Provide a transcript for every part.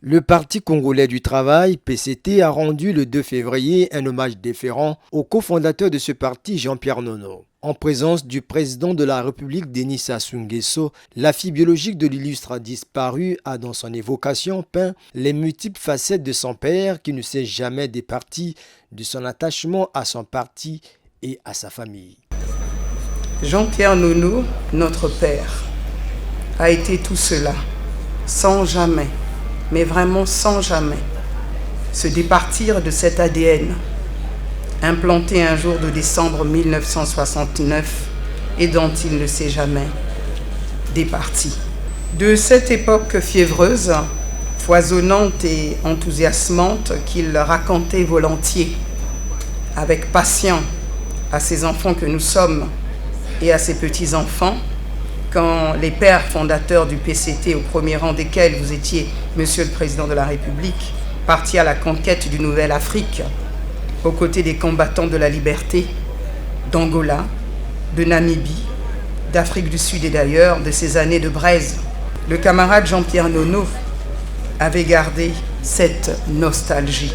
Le Parti congolais du travail, PCT, a rendu le 2 février un hommage déférent au cofondateur de ce parti, Jean-Pierre Nono. En présence du président de la République, Denis Sassou Nguesso, la fille biologique de l'illustre disparu a dans son évocation peint les multiples facettes de son père qui ne s'est jamais départi de son attachement à son parti et à sa famille. Jean-Pierre Nono, notre père, a été tout cela, sans jamais, mais vraiment sans jamais, se départir de cet ADN, implanté un jour de décembre 1969 et dont il ne s'est jamais départi. De cette époque fiévreuse, foisonnante et enthousiasmante qu'il racontait volontiers, avec passion, à ses enfants que nous sommes et à ses petits-enfants, quand les pères fondateurs du PCT, au premier rang desquels vous étiez, Monsieur le Président de la République, partis à la conquête du Nouvelle Afrique, aux côtés des combattants de la liberté, d'Angola, de Namibie, d'Afrique du Sud et d'ailleurs, de ces années de braise. Le camarade Jean-Pierre Nono avait gardé cette nostalgie,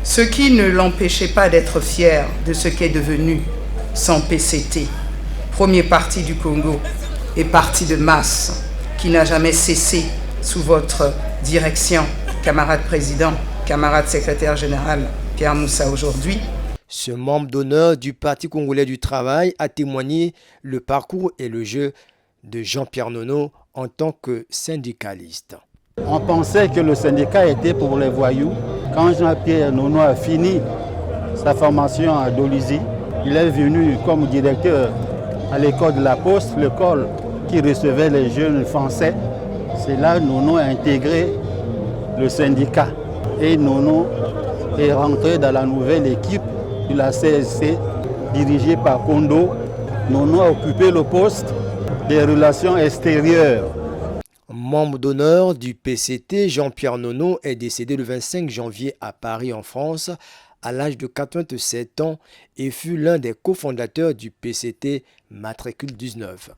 ce qui ne l'empêchait pas d'être fier de ce qu'est devenu son PCT, premier parti du Congo et parti de masse qui n'a jamais cessé sous votre direction, camarade président, camarade secrétaire général Pierre Moussa aujourd'hui. Ce membre d'honneur du Parti congolais du travail a témoigné le parcours et le jeu de Jean-Pierre Nono en tant que syndicaliste. On pensait que le syndicat était pour les voyous. Quand Jean-Pierre Nono a fini sa formation à Dolisie, il est venu comme directeur à l'école de la Poste, l'école qui recevait les jeunes français. C'est là que Nono a intégré le syndicat. Et Nono est rentré dans la nouvelle équipe de la CSC dirigée par Kondo. Nono a occupé le poste des relations extérieures. Membre d'honneur du PCT, Jean-Pierre Nono est décédé le 25 janvier à Paris en France à l'âge de 87 ans et fut l'un des cofondateurs du PCT matricule 19.